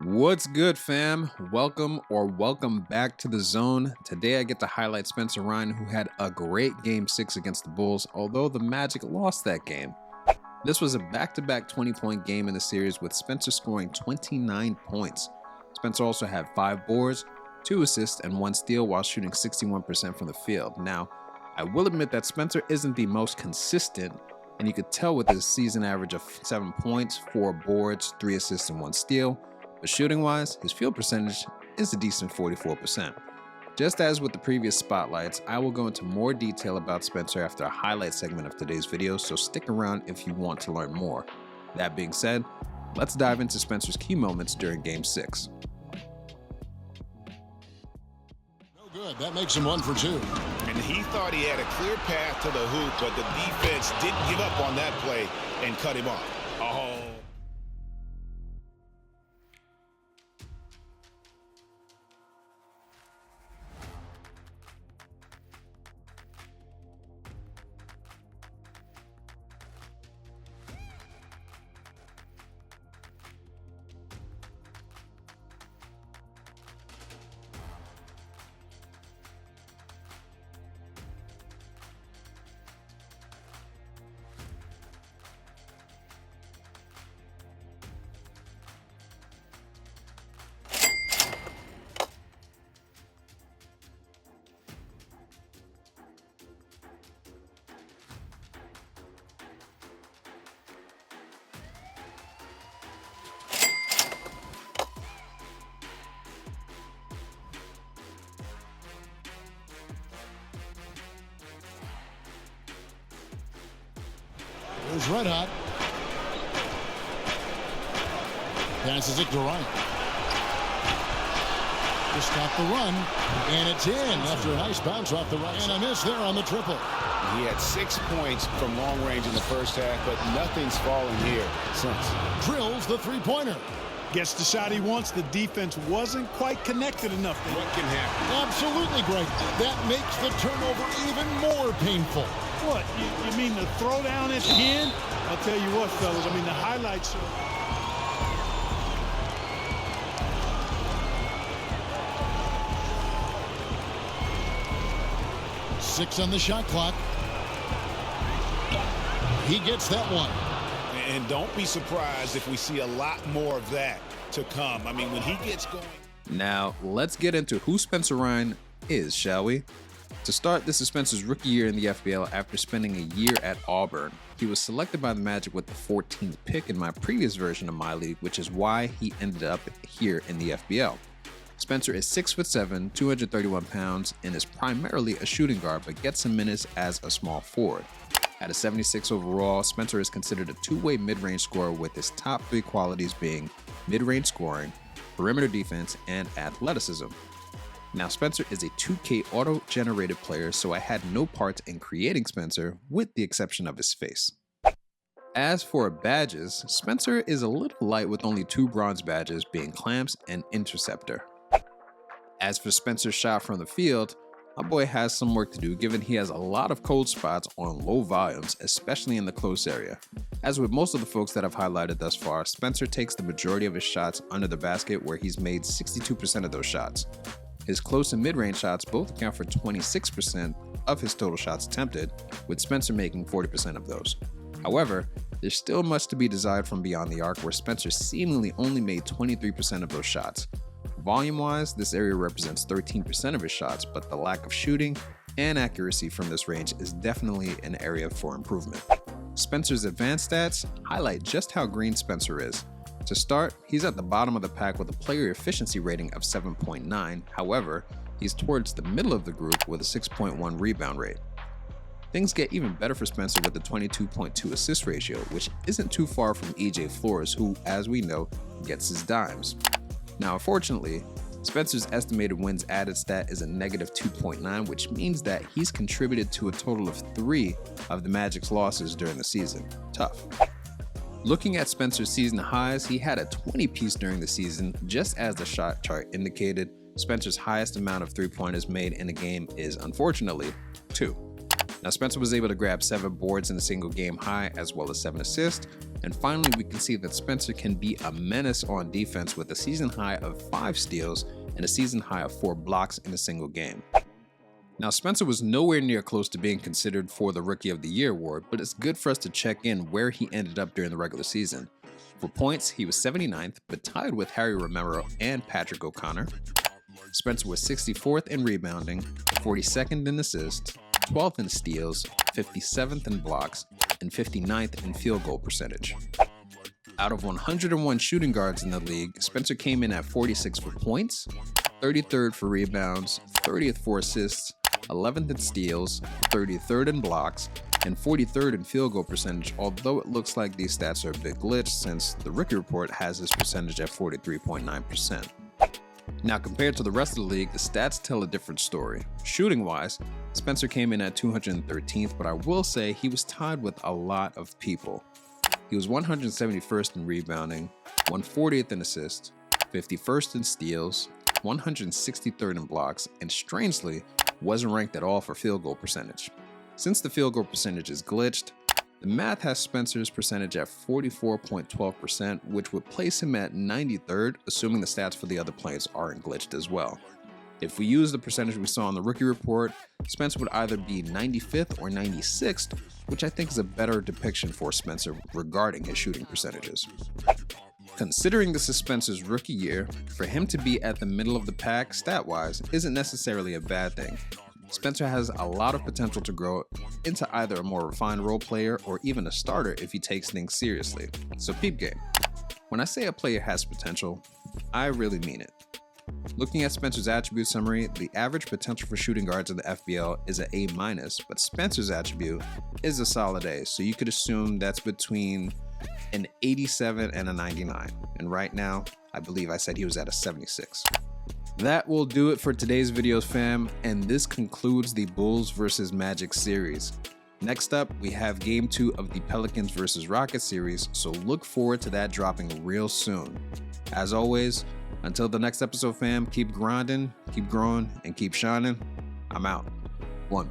What's good, fam? Welcome back to the zone. Today I get to highlight Spencer Ryan, who had a great Game 6 against the Bulls, although the Magic lost that game. This was a back-to-back 20-point game in the series with Spencer scoring 29 points. Spencer also had 5 boards, 2 assists, and 1 steal while shooting 61% from the field. Now, I will admit that Spencer isn't the most consistent, and you could tell with his season average of 7 points, 4 boards, 3 assists, and 1 steal. But shooting-wise, his field percentage is a decent 44%. Just as with the previous spotlights, I will go into more detail about Spencer after a highlight segment of today's video, so stick around if you want to learn more. That being said, let's dive into Spencer's key moments during Game 6. No good. That makes him 1 for 2. And he thought he had a clear path to the hoop, but the defense didn't give up on that play and cut him off. Oh. Here's Red Hot. Passes it to Ryan. Just got the run, and it's in after a nice bounce off the right. And a miss there on the triple. He had 6 points from long range in the first half, but nothing's fallen here since. Drills the three-pointer. Gets the shot he wants. The defense wasn't quite connected enough. What can happen? Absolutely great. That makes the turnover even more painful. What? You mean the throwdown at the end? I'll tell you what, fellas. I mean, the highlights. 6 on the shot clock. He gets that one. And don't be surprised if we see a lot more of that to come. I mean, when he gets going. Now, let's get into who Spencer Ryan is, shall we? To start, this is Spencer's rookie year in the FBL after spending a year at Auburn. He was selected by the Magic with the 14th pick in my previous version of my league, which is why he ended up here in the FBL. Spencer is 6'7", 231 pounds, and is primarily a shooting guard, but gets some minutes as a small forward. At a 76 overall, Spencer is considered a two-way mid-range scorer with his top 3 qualities being mid-range scoring, perimeter defense, and athleticism. Now, Spencer is a 2K auto-generated player, so I had no part in creating Spencer, with the exception of his face. As for badges, Spencer is a little light with only 2 bronze badges, being Clamps and Interceptor. As for Spencer's shot from the field, my boy has some work to do given he has a lot of cold spots on low volumes, especially in the close area. As with most of the folks that I've highlighted thus far, Spencer takes the majority of his shots under the basket, where he's made 62% of those shots. His close and mid-range shots both account for 26% of his total shots attempted, with Spencer making 40% of those. However, there's still much to be desired from beyond the arc, where Spencer seemingly only made 23% of those shots. Volume-wise, this area represents 13% of his shots, but the lack of shooting and accuracy from this range is definitely an area for improvement. Spencer's advanced stats highlight just how green Spencer is. To start, he's at the bottom of the pack with a player efficiency rating of 7.9, however, he's towards the middle of the group with a 6.1 rebound rate. Things get even better for Spencer with the 22.2 assist ratio, which isn't too far from EJ Flores, who, as we know, gets his dimes. Now, unfortunately, Spencer's estimated wins added stat is a negative 2.9, which means that he's contributed to a total of 3 of the Magic's losses during the season. Tough. Looking at Spencer's season highs, he had a 20-piece during the season. Just as the shot chart indicated, Spencer's highest amount of 3-pointers made in a game is, unfortunately, 2. Now Spencer was able to grab 7 boards in a single game high as well as 7 assists. And finally, we can see that Spencer can be a menace on defense with a season high of 5 steals and a season high of 4 blocks in a single game. Now Spencer was nowhere near close to being considered for the Rookie of the Year award, but it's good for us to check in where he ended up during the regular season. For points, he was 79th, but tied with Harry Romero and Patrick O'Connor. Spencer was 64th in rebounding, 42nd in assists, 12th in steals, 57th in blocks, and 59th in field goal percentage. Out of 101 shooting guards in the league, Spencer came in at 46th for points, 33rd for rebounds, 30th for assists, 11th in steals, 33rd in blocks, and 43rd in field goal percentage, although it looks like these stats are a bit glitched since the rookie report has this percentage at 43.9%. Now compared to the rest of the league, the stats tell a different story. Shooting wise, Spencer came in at 213th, but I will say he was tied with a lot of people. He was 171st in rebounding, 140th in assists, 51st in steals, 163rd in blocks, and strangely, wasn't ranked at all for field goal percentage. Since the field goal percentage is glitched, the math has Spencer's percentage at 44.12%, which would place him at 93rd, assuming the stats for the other players aren't glitched as well. If we use the percentage we saw on the rookie report, Spencer would either be 95th or 96th, which I think is a better depiction for Spencer regarding his shooting percentages. Considering this is Spencer's rookie year, for him to be at the middle of the pack stat-wise isn't necessarily a bad thing. Spencer has a lot of potential to grow into either a more refined role player or even a starter if he takes things seriously. So peep game. When I say a player has potential, I really mean it. Looking at Spencer's attribute summary, the average potential for shooting guards in the FBL is an A-, but Spencer's attribute is a solid A, so you could assume that's between an 87 and a 99. And right now, I believe I said he was at a 76. That will do it for today's video, fam, and this concludes the Bulls vs Magic series. Next up, we have Game 2 of the Pelicans vs Rockets series, so look forward to that dropping real soon. As always, until the next episode, fam, keep grinding, keep growing, and keep shining. I'm out. 1.